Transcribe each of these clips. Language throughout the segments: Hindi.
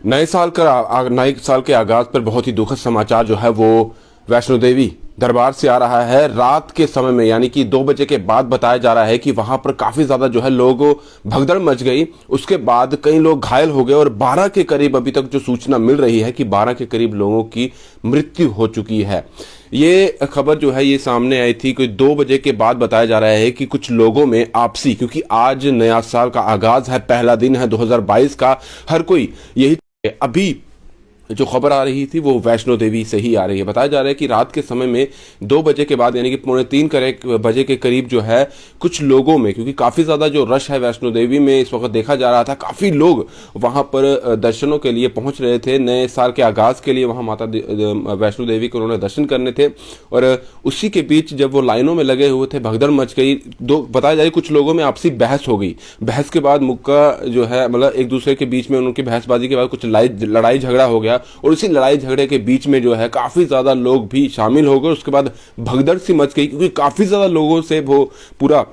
नए साल के आगाज पर बहुत ही दुखद समाचार जो है वो वैष्णो देवी दरबार से आ रहा है। रात के समय में यानी कि 2 बजे के बाद बताया जा रहा है कि वहां पर काफी ज्यादा जो है लोगों भगदड़ मच गई। उसके बाद कई लोग घायल हो गए और 12 के करीब अभी तक जो सूचना मिल रही है कि 12 के करीब लोगों की मृत्यु हो चुकी है। ये खबर जो है ये सामने आई थी कि 2 बजे के बाद बताया जा रहा है कि कुछ लोगों में आपसी, क्योंकि आज नया साल का आगाज है, पहला दिन है 2022 का, हर कोई यही अभी जो खबर आ रही थी वो वैष्णो देवी से ही आ रही है। बताया जा रहा है कि रात के समय में 2 बजे के बाद यानी कि 2:45 बजे के करीब जो है कुछ लोगों में, क्योंकि काफी ज्यादा जो रश है वैष्णो देवी में इस वक्त देखा जा रहा था, काफी लोग वहां पर दर्शनों के लिए पहुंच रहे थे। नए साल के आगाज के लिए वहां माता वैष्णो देवी के उन्होंने दर्शन करने थे और उसी के बीच जब वो लाइनों में लगे हुए थे भगदड़ मच गई। बताया जा रहा है कुछ लोगों में आपसी बहस हो गई। बहस के बाद मुक्का जो है मतलब एक दूसरे के बीच में उनकी बहसबाजी के बाद कुछ लड़ाई झगड़ा हो गया और उसी लड़ाई झगड़े के बीच में जो है काफी ज्यादा लोग भी शामिल हो गए। उसके बाद भगदड़ सी मच गई क्योंकि काफी ज्यादा लोगों से वो पूरा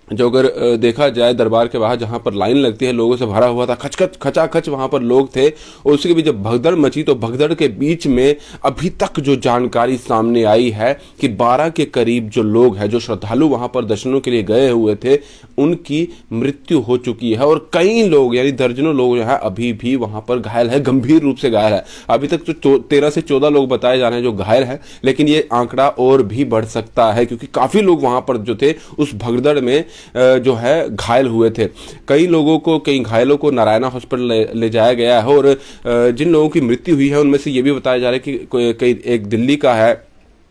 जो अगर देखा जाए दरबार के बाहर जहां पर लाइन लगती है लोगों से भरा हुआ था, खचखच खचाखच वहां पर लोग थे। और उसके बीच जब भगदड़ मची तो भगदड़ के बीच में अभी तक जो जानकारी सामने आई है कि 12 के करीब जो लोग हैं, जो श्रद्धालु वहां पर दर्शनों के लिए गए हुए थे, उनकी मृत्यु हो चुकी है और कई लोग यानी दर्जनों लोग जो है अभी भी वहां पर घायल है, गंभीर रूप से घायल है। अभी तक तो 13 से 14 लोग बताए जा रहे हैं जो घायल है, लेकिन ये आंकड़ा और भी बढ़ सकता है क्योंकि काफी लोग वहां पर जो थे उस भगदड़ में जो है घायल हुए थे। कई घायलों को नारायणा हॉस्पिटल ले जाया गया है और जिन लोगों की मृत्यु हुई है उनमें से ये भी बताया जा रहा है कि एक दिल्ली का है,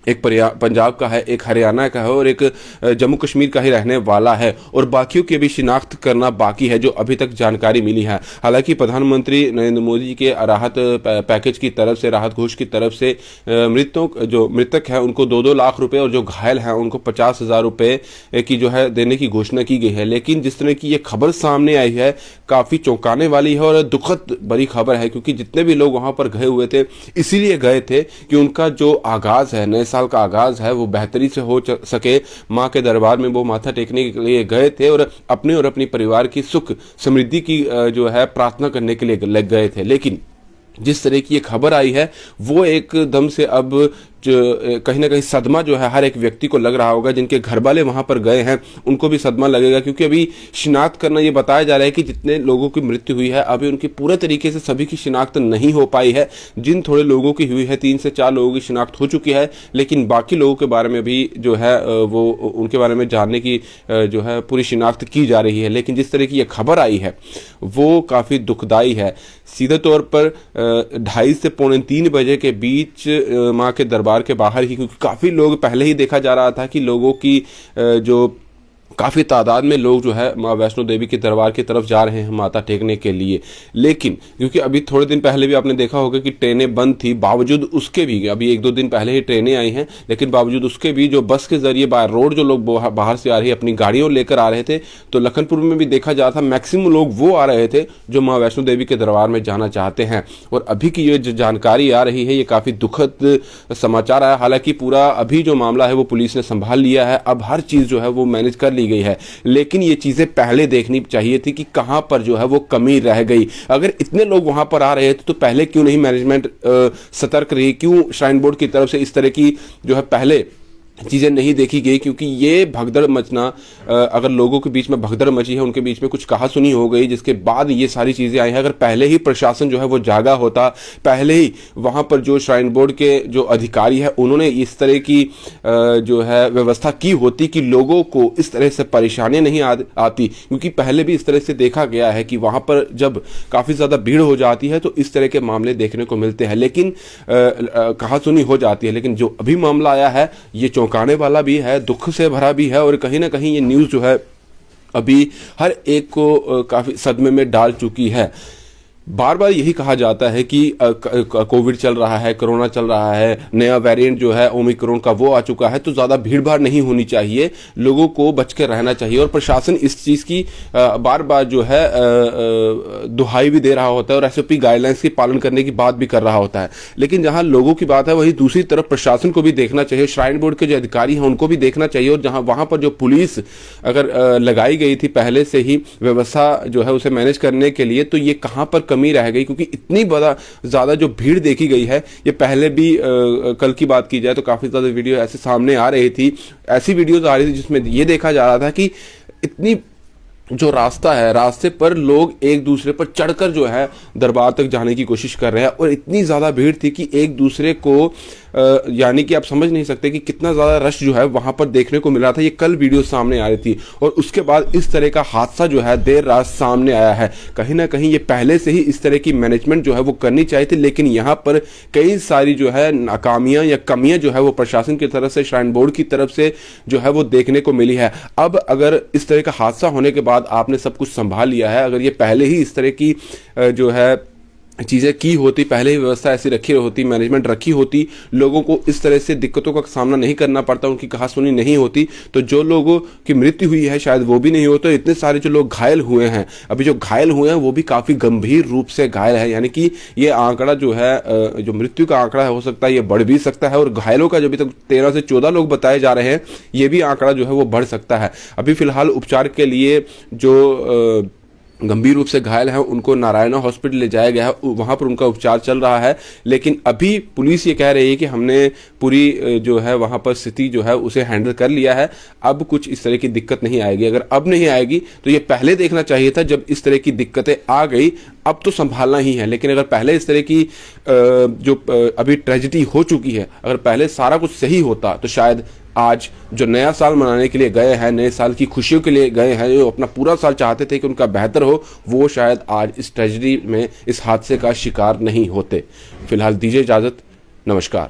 एक पंजाब का है, एक हरियाणा का है और एक जम्मू कश्मीर का ही रहने वाला है और बाकियों की भी शिनाख्त करना बाकी है जो अभी तक जानकारी मिली है। हालांकि प्रधानमंत्री नरेंद्र मोदी जी के राहत पैकेज की तरफ से, राहत घोष की तरफ से मृतक है उनको 2-2 लाख रुपए और जो घायल हैं उनको 50,000 रुपए की जो है देने की घोषणा की गई है। लेकिन जिस तरह की ये खबर सामने आई है काफी चौंकाने वाली है और दुखद बड़ी खबर है क्योंकि जितने भी लोग वहां पर गए हुए थे इसीलिए गए थे कि उनका जो आगाज है, नए साल का आगाज है, वो बेहतरी से हो सके। मां के दरबार में वो माथा टेकने के लिए गए थे और अपने परिवार की सुख समृद्धि की जो है प्रार्थना करने के लिए लग गए थे। लेकिन जिस तरह की ये खबर आई है वो एकदम से अब जो कहीं ना कहीं सदमा जो है हर एक व्यक्ति को लग रहा होगा। जिनके घर वाले वहां पर गए हैं उनको भी सदमा लगेगा क्योंकि अभी शिनाख्त करना, ये बताया जा रहा है कि जितने लोगों की मृत्यु हुई है अभी उनकी पूरे तरीके से सभी की शिनाख्त नहीं हो पाई है। जिन थोड़े लोगों की हुई है 3 से 4 लोगों की शिनाख्त हो चुकी है, लेकिन बाकी लोगों के बारे में भी जो है वो उनके बारे में जानने की जो है पूरी शिनाख्त की जा रही है। लेकिन जिस तरह की ये खबर आई है वो काफी दुखदाई है। सीधे तौर पर 2:30 से 2:45 बजे के बीच मां के दरबार के बाहर ही, क्योंकि काफी लोग पहले ही देखा जा रहा था कि लोगों की जो काफी तादाद में लोग जो है मां वैष्णो देवी के दरबार की तरफ जा रहे हैं माथा टेकने के लिए। लेकिन क्योंकि अभी थोड़े दिन पहले भी आपने देखा होगा कि ट्रेनें बंद थी, बावजूद उसके भी अभी 1-2 दिन पहले ही ट्रेनें आई हैं, लेकिन बावजूद उसके भी जो बस के जरिए बाय रोड जो लोग बाहर से आ रही है अपनी गाड़ियों लेकर आ रहे थे, तो लखनपुर में भी देखा जा रहा था मैक्सिमम लोग वो आ रहे थे जो मां वैष्णो देवी के दरबार में जाना चाहते हैं। और अभी की ये जो जानकारी आ रही है ये काफी दुखद समाचार आया। हालांकि पूरा अभी जो मामला है वो पुलिस ने संभाल लिया है, अब हर चीज जो है वो मैनेज कर ली गई है। लेकिन ये चीजें पहले देखनी चाहिए थी कि कहां पर जो है वो कमी रह गई। अगर इतने लोग वहां पर आ रहे थे तो पहले क्यों नहीं मैनेजमेंट सतर्क रही, क्यों श्राइन बोर्ड की तरफ से इस तरह की जो है पहले चीजें नहीं देखी गई। क्योंकि ये भगदड़ मचना, अगर लोगों के बीच में भगदड़ मची है, उनके बीच में कुछ कहा सुनी हो गई जिसके बाद ये सारी चीजें आई हैं। अगर पहले ही प्रशासन जो है वो जागा होता, पहले ही वहां पर जो श्राइन बोर्ड के जो अधिकारी है उन्होंने इस तरह की जो है व्यवस्था की होती कि लोगों को इस तरह से परेशानियां नहीं आती। क्योंकि पहले भी इस तरह से देखा गया है कि वहां पर जब काफी ज्यादा भीड़ हो जाती है तो इस तरह के मामले देखने को मिलते हैं, लेकिन कहा सुनी हो जाती है। लेकिन जो अभी मामला आया है ये चौंकाने वाला भी है, दुख से भरा भी है और कहीं ना कहीं ये न्यूज़ जो है अभी हर एक को काफी सदमे में डाल चुकी है। बार बार यही कहा जाता है कि कोविड चल रहा है, कोरोना चल रहा है, नया वेरिएंट जो है ओमिक्रॉन का वो आ चुका है, तो ज़्यादा भीड़ भाड़ नहीं होनी चाहिए, लोगों को बच कर रहना चाहिए। और प्रशासन इस चीज़ की बार बार जो है दुहाई भी दे रहा होता है और एसओपी गाइडलाइंस की पालन करने की बात भी कर रहा होता है। लेकिन जहां लोगों की बात है वहीं दूसरी तरफ प्रशासन को भी देखना चाहिए, श्राइन बोर्ड के जो अधिकारी हैं उनको भी देखना चाहिए। और जहां वहां पर जो पुलिस अगर लगाई गई थी पहले से ही व्यवस्था जो है उसे मैनेज करने के लिए, तो ये कहां पर कमी रह गई, क्योंकि इतनी बड़ा ज़्यादा जो भीड़ देखी गई है, ये पहले भी कल की बात की जाए तो काफ़ी ज़्यादा वीडियो ऐसे सामने आ रही थी, ऐसी वीडियोज़ आ रही थी जिसमें ये देखा जा रहा था कि इतनी जो रास्ता है, रास्ते पर लोग एक दूसरे पर चढ़कर जो है दरबार तक जाने की कोशिश कर रहे हैं, और इतनी ज़्यादा भीड़ थी कि एक दूसरे को यानी कि आप समझ नहीं सकते कि कितना ज़्यादा रश जो है वहाँ पर देखने को मिल रहा था। ये कल वीडियो सामने आ रही थी, और उसके बाद इस तरह का हादसा जो है देर रात सामने आया है। कहीं ना कहीं ये पहले से ही इस तरह की मैनेजमेंट जो है वो करनी चाहिए थी, लेकिन यहाँ पर कई सारी जो है नाकामियाँ या कमियाँ जो है वो प्रशासन की तरफ से, श्राइन बोर्ड की तरफ से जो है वो देखने को मिली है। अब अगर इस तरह का हादसा होने के बाद आपने सब कुछ संभाल लिया है, अगर ये पहले ही इस तरह की जो है चीज़ें की होती, पहले ही व्यवस्था ऐसी रखी होती, मैनेजमेंट रखी होती, लोगों को इस तरह से दिक्कतों का सामना नहीं करना पड़ता, उनकी कहासुनी नहीं होती, तो जो लोगों की मृत्यु हुई है शायद वो भी नहीं होते। इतने सारे जो लोग घायल हुए हैं, अभी जो घायल हुए हैं वो भी काफ़ी गंभीर रूप से घायल है, यानी कि ये आंकड़ा जो है, जो मृत्यु का आंकड़ा है, हो सकता है ये बढ़ भी सकता है, और घायलों का जो अभी तक 13 से 14 लोग बताए जा रहे हैं, ये भी आंकड़ा जो है वो बढ़ सकता है। अभी फिलहाल उपचार के लिए जो गंभीर रूप से घायल हैं उनको नारायणा हॉस्पिटल ले जाया गया है, वहाँ पर उनका उपचार चल रहा है। लेकिन अभी पुलिस ये कह रही है कि हमने पूरी जो है वहाँ पर स्थिति जो है उसे हैंडल कर लिया है, अब कुछ इस तरह की दिक्कत नहीं आएगी। अगर अब नहीं आएगी तो ये पहले देखना चाहिए था, जब इस तरह की दिक्कतें आ गई अब तो संभालना ही है। लेकिन अगर पहले इस तरह की जो अभी ट्रेजिडी हो चुकी है, अगर पहले सारा कुछ सही होता तो शायद आज जो नया साल मनाने के लिए गए हैं, नए साल की खुशियों के लिए गए हैं, जो अपना पूरा साल चाहते थे कि उनका बेहतर हो, वो शायद आज इस ट्रेजेडी में, इस हादसे का शिकार नहीं होते। फिलहाल दीजिए इजाज़त, नमस्कार।